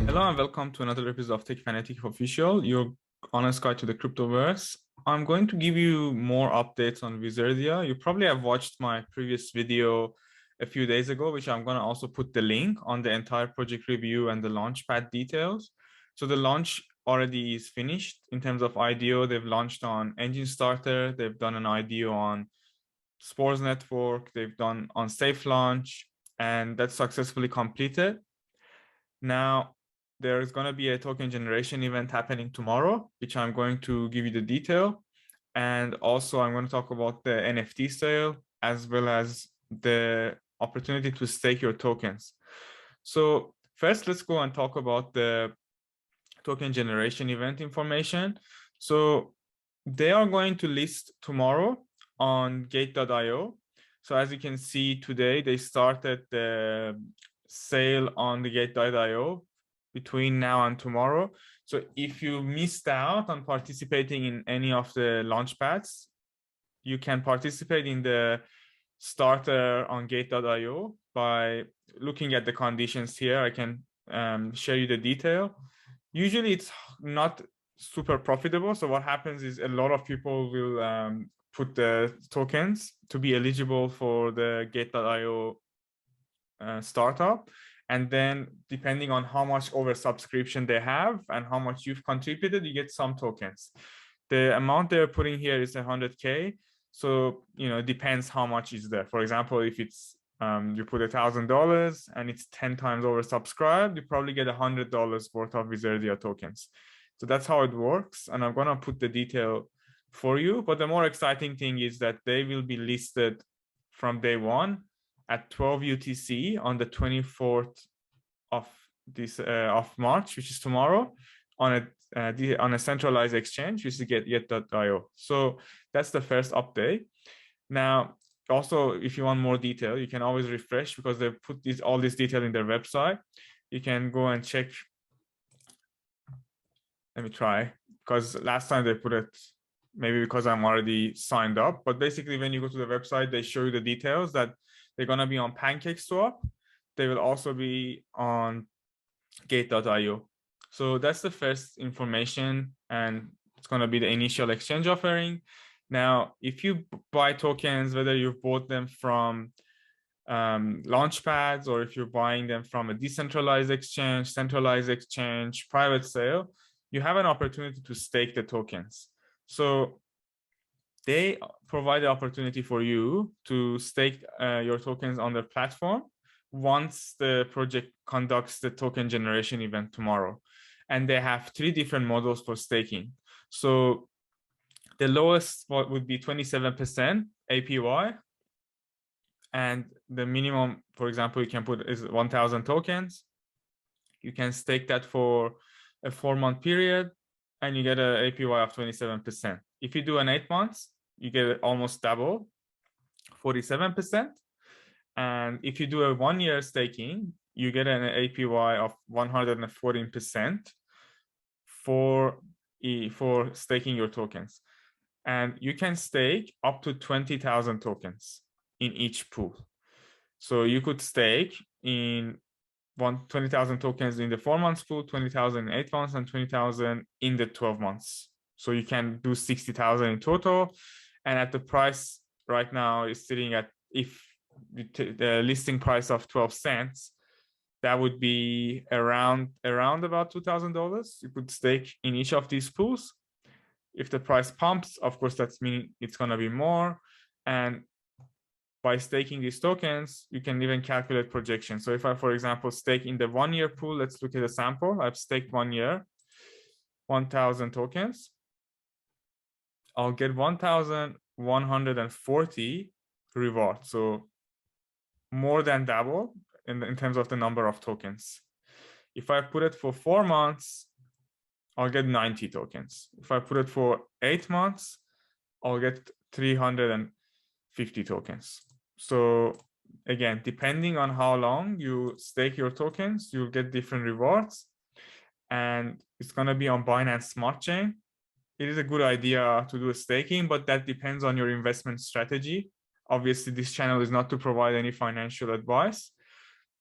Hello and welcome to another episode of Techfanaticofficial, your honest guide to the Cryptoverse. I'm going to give you more updates on Wizardia. You probably have watched my previous video a few days ago, which I'm going to also put the link on the entire project review and the Launchpad details. So the launch already is finished in terms of IDO. They've launched on Enjinstarter. They've done an IDO on Spores network. They've done on Safe Launch, and that's successfully completed. Now, there's going to be a token generation event happening tomorrow, which I'm going to give you the detail. And also I'm going to talk about the NFT sale, as well as the opportunity to stake your tokens. So first, let's go and talk about the token generation event information. So they are going to list tomorrow on gate.io. So as you can see today, they started the sale on the gate.io between now and tomorrow. So if you missed out on participating in any of the launchpads, you can participate in the starter on gate.io by looking at the conditions here. I can share you the detail. Usually it's not super profitable. So what happens is a lot of people will put the tokens to be eligible for the gate.io startup. And then depending on how much oversubscription they have and how much you've contributed, you get some tokens. The amount they're putting here is 100K. So, it depends how much is there. For example, if it's you put $1,000 and it's 10 times oversubscribed, you probably get $100 worth of Wizardia tokens. So that's how it works. And I'm going to put the detail for you. But the more exciting thing is that they will be listed from day one at 12 UTC on the 24th of March, which is tomorrow, on a centralized exchange, which is get.io. So that's the first update. Now, also, if you want more detail, you can always refresh because they put all this detail in their website. You can go and check. Let me try, because last time they put it, maybe because I'm already signed up, but basically when you go to the website, they show you the details that they're going to be on Pancakswap. They will also be on gate.io. So that's the first information, and it's going to be the initial exchange offering. Now, if you buy tokens, whether you've bought them from Launchpads or if you're buying them from a decentralized exchange, centralized exchange, private sale, you have an opportunity to stake the tokens. So they provide the opportunity for you to stake your tokens on their platform once the project conducts the token generation event tomorrow. And they have 3 different models for staking. So the lowest would be 27% APY. And the minimum, for example, you can put is 1,000 tokens. You can stake that for a 4-month period and you get an APY of 27%. If you do an 8 months, you get almost double, 47%. And if you do a 1-year staking, you get an APY of 114% for staking your tokens. And you can stake up to 20,000 tokens in each pool. So you could stake in 20,000 tokens in the 4 months pool, 20,000 in 8 months, and 20,000 in the 12 months. So you can do 60,000 in total. And at the price right now is sitting at, if the listing price of 12 cents, that would be around about $2,000. You could stake in each of these pools. If the price pumps, of course, that's meaning it's going to be more. And by staking these tokens, you can even calculate projections. So if I, for example, stake in the 1-year pool, let's look at a sample. I've staked 1 year, 1,000 tokens. I'll get 1,140 reward. So more than double in terms of the number of tokens. If I put it for 4 months, I'll get 90 tokens. If I put it for 8 months, I'll get 350 tokens. So again, depending on how long you stake your tokens, you'll get different rewards. And it's going to be on Binance Smart Chain. It is a good idea to do a staking, but that depends on your investment strategy. Obviously, this channel is not to provide any financial advice.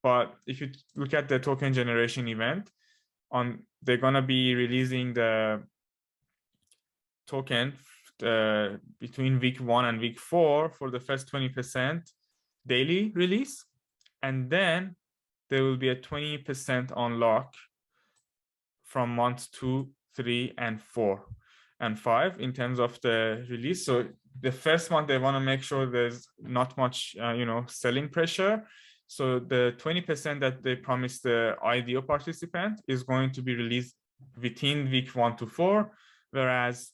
But if you look at the token generation event, they're going to be releasing the token between week 1 and week 4 for the first 20% daily release. And then there will be a 20% unlock from month 2, 3, and 4 and 5 in terms of the release. So the first month, they want to make sure there's not much, selling pressure. So the 20% that they promised the IDO participant is going to be released within week 1 to 4, whereas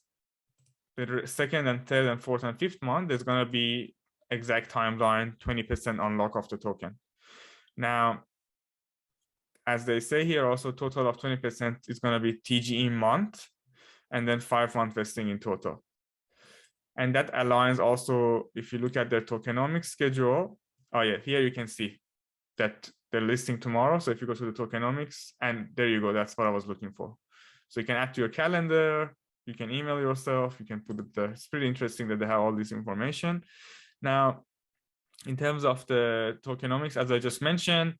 the second and third and fourth and fifth month, there's going to be exact timeline, 20% unlock of the token. Now, as they say here, also total of 20% is going to be TGE month, and then 5-month vesting in total. And that aligns also, if you look at their tokenomics schedule, oh yeah, here you can see that they're listing tomorrow. So if you go to the tokenomics, and there you go, that's what I was looking for. So you can add to your calendar, you can email yourself, you can put it there. It's pretty interesting that they have all this information. Now, in terms of the tokenomics, as I just mentioned,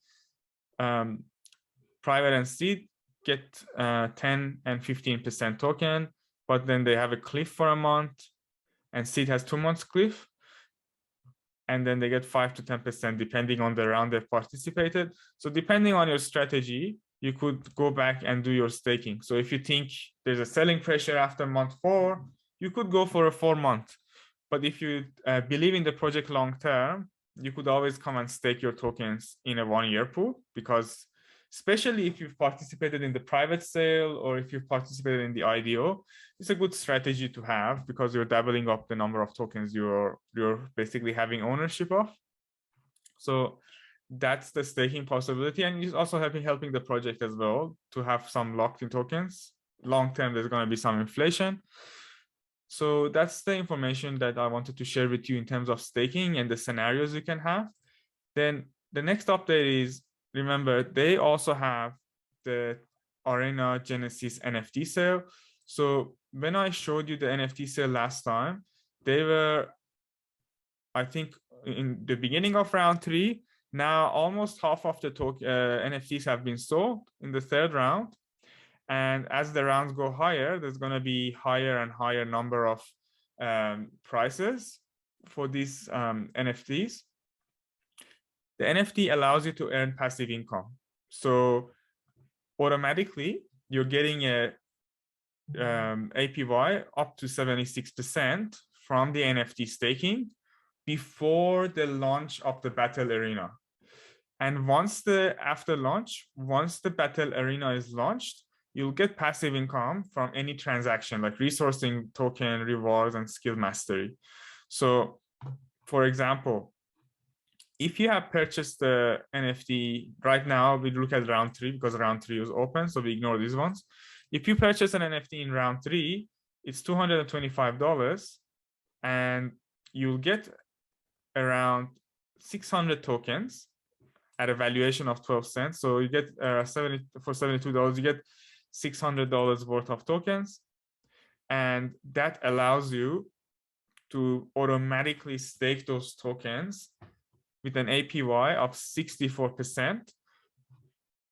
private and seed get 10 and 15% token, but then they have a cliff for a month, and seed has 2 months cliff, and then they get 5 to 10% depending on the round they've participated. So depending on your strategy, you could go back and do your staking. So if you think there's a selling pressure after month 4, you could go for a 4-month. But if you believe in the project long term, you could always come and stake your tokens in a 1-year pool, because especially if you've participated in the private sale or if you've participated in the IDO, it's a good strategy to have, because you're doubling up the number of tokens you're basically having ownership of. So that's the staking possibility, and it's also helping the project as well to have some locked-in tokens. Long term, there's going to be some inflation. So that's the information that I wanted to share with you in terms of staking and the scenarios you can have. Then the next update is, remember, they also have the Arena Genesis NFT sale. So when I showed you the NFT sale last time, they were, I think, in the beginning of round 3. Now almost half of the NFTs have been sold in the 3rd round. And as the rounds go higher, there's going to be higher and higher number of prices for these NFTs. The NFT allows you to earn passive income. So automatically, you're getting a APY up to 76% from the NFT staking before the launch of the Battle Arena. And after launch, once the Battle Arena is launched, you'll get passive income from any transaction, like resourcing, token, rewards, and skill mastery. So, for example, if you have purchased the NFT right now, we look at round 3 because round 3 is open, so we ignore these ones. If you purchase an NFT in round 3, it's $225, and you'll get around 600 tokens at a valuation of 12 cents. So you get for $72, you get $600 worth of tokens. And that allows you to automatically stake those tokens with an APY of 64%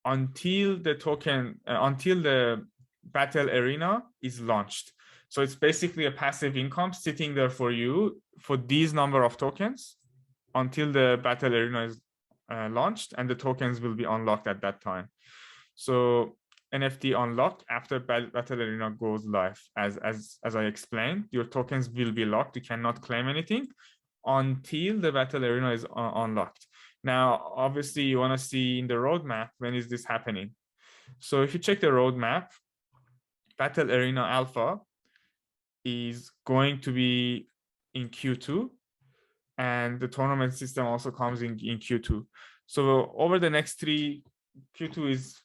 until the Battle Arena is launched. So it's basically a passive income sitting there for you for these number of tokens until the Battle Arena is launched, and the tokens will be unlocked at that time. So NFT unlocked after Battle Arena goes live. As I explained, your tokens will be locked. You cannot claim anything until the Battle Arena is unlocked. Now, obviously, you want to see in the roadmap, when is this happening? So if you check the roadmap, Battle Arena Alpha is going to be in Q2, and the tournament system also comes in Q2. So over the next Q2 is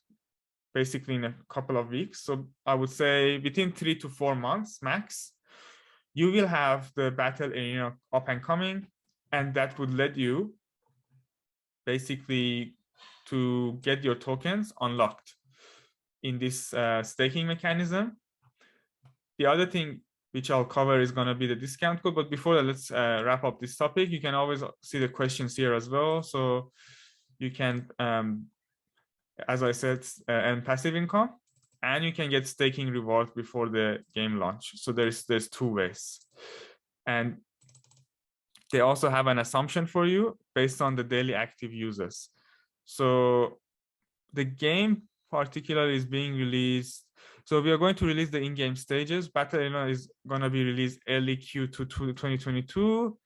basically in a couple of weeks. So I would say within 3 to 4 months max, you will have the Battle Arena up and coming, and that would let you basically to get your tokens unlocked in this staking mechanism. The other thing which I'll cover is going to be the discount code. But before that, let's wrap up this topic. You can always see the questions here as well. So you can, as I said, earn passive income. and you can get staking reward before the game launch. So there's two ways. And they also have an assumption for you based on the daily active users. So the game particularly is being released. So we are going to release the in-game stages. Battle Arena is going to be released early Q2 2022.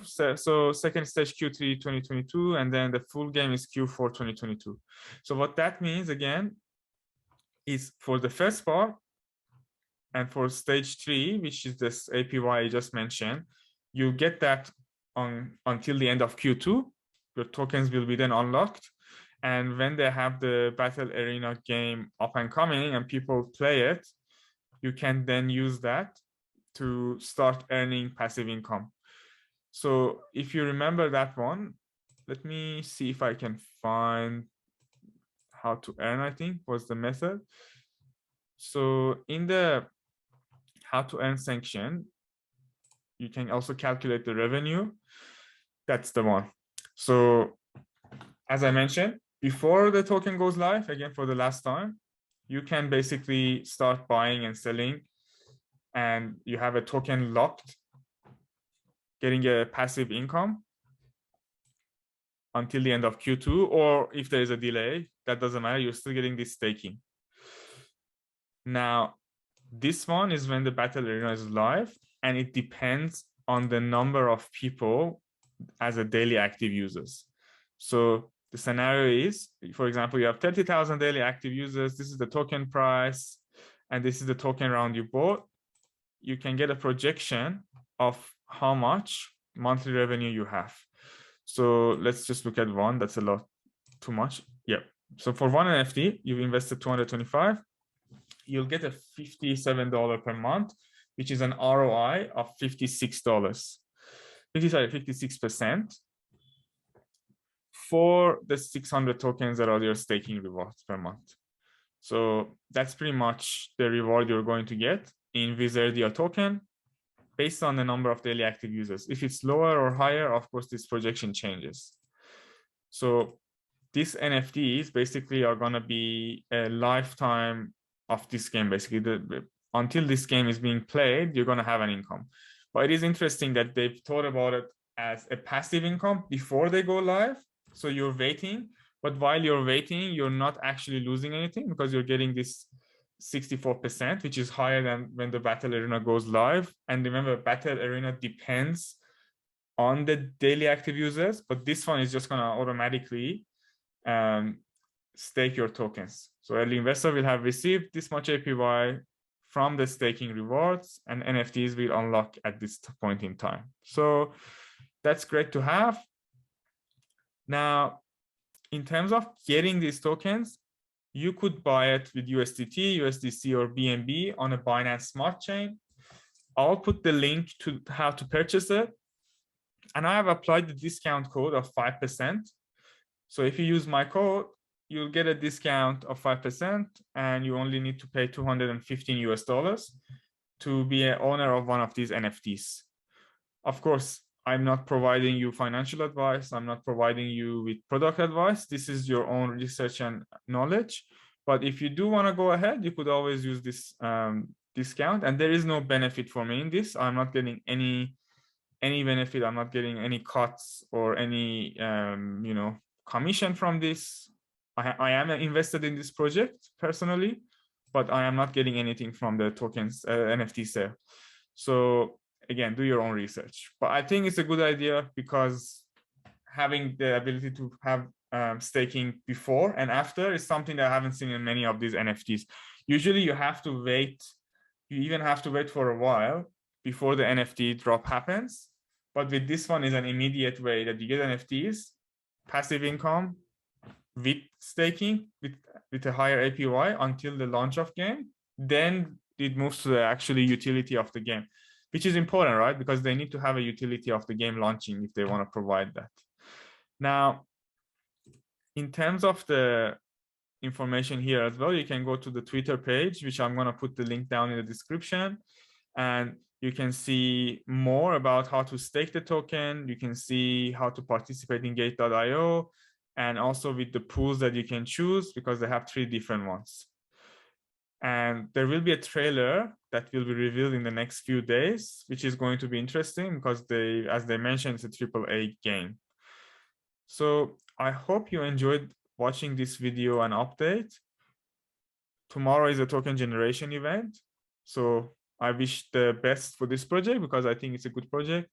So second stage Q3 2022, and then the full game is Q4 2022. So what that means again is for the first part and for stage 3, which is this APY I just mentioned, you get that until the end of Q2. Your tokens will be then unlocked. And when they have the Battle Arena game up and coming and people play it, you can then use that to start earning passive income. So if you remember that one, let me see if I can find how to earn, I think was the method. So in the how to earn section, you can also calculate the revenue. That's the one. So as I mentioned, before the token goes live, again, for the last time, you can basically start buying and selling, and you have a token locked, getting a passive income until the end of Q2, or if there is a delay, that doesn't matter, you're still getting this staking. Now, this one is when the Battle Arena is live, and it depends on the number of people as a daily active users. So the scenario is, for example, you have 30,000 daily active users. This is the token price, and this is the token round you bought. You can get a projection of how much monthly revenue you have. So let's just look at one. That's a lot too much. Yeah. So for one NFT, you've invested 225. You'll get a $57 per month, which is an ROI of $56. 56% for the 600 tokens that are your staking rewards per month. So that's pretty much the reward you're going to get in Wizardia token based on the number of daily active users. If it's lower or higher, of course, this projection changes. So these NFTs basically are going to be a lifetime of this game. Basically, until this game is being played, you're going to have an income. But it is interesting that they've thought about it as a passive income before they go live. So you're waiting, but while you're waiting, you're not actually losing anything because you're getting this 64%, which is higher than when the Battle Arena goes live. And remember, Battle Arena depends on the daily active users, but this one is just going to automatically stake your tokens. So early investor will have received this much APY from the staking rewards, and NFTs will unlock at this point in time. So that's great to have. Now, in terms of getting these tokens, you could buy it with USDT, USDC, or BNB on a Binance Smart Chain. I'll put the link to how to purchase it. And I have applied the discount code of 5%. So if you use my code, you'll get a discount of 5%, and you only need to pay $215 to be an owner of one of these NFTs. Of course, I'm not providing you financial advice. I'm not providing you with product advice. This is your own research and knowledge. But if you do want to go ahead, you could always use this discount. And there is no benefit for me in this. I'm not getting any benefit. I'm not getting any cuts or any commission from this. I am invested in this project personally, but I am not getting anything from the tokens NFT sale. So again, do your own research. But I think it's a good idea because having the ability to have staking before and after is something that I haven't seen in many of these NFTs. Usually you have to wait. You even have to wait for a while before the NFT drop happens. But with this one is an immediate way that you get NFTs, passive income with staking, with a higher APY until the launch of game. Then it moves to the actually utility of the game, which is important, right? Because they need to have a utility of the game launching if they want to provide that. Now, in terms of the information here as well, you can go to the Twitter page, which I'm going to put the link down in the description. And you can see more about how to stake the token. You can see how to participate in gate.io, and also with the pools that you can choose, because they have 3 different ones. And there will be a trailer that will be revealed in the next few days, which is going to be interesting because as they mentioned, it's a AAA game. So I hope you enjoyed watching this video and update. Tomorrow is a token generation event. So I wish the best for this project because I think it's a good project.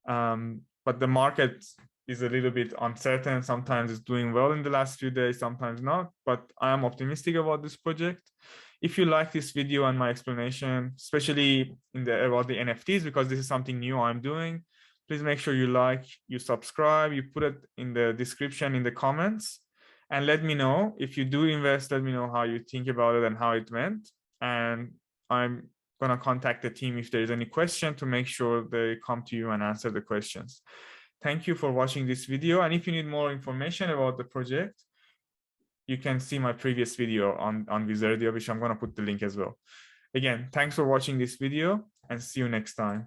But the market is a little bit uncertain. Sometimes it's doing well in the last few days, sometimes not. But I am optimistic about this project. If you like this video and my explanation, especially about the NFTs, because this is something new I'm doing, please make sure you like, you subscribe, you put it in the description, in the comments, and let me know if you do invest. Let me know how you think about it and how it went. And I'm gonna contact the team if there is any question to make sure they come to you and answer the questions. Thank you for watching this video. And if you need more information about the project, you can see my previous video on Wizardia, which I'm gonna put the link as well. Again, thanks for watching this video and see you next time.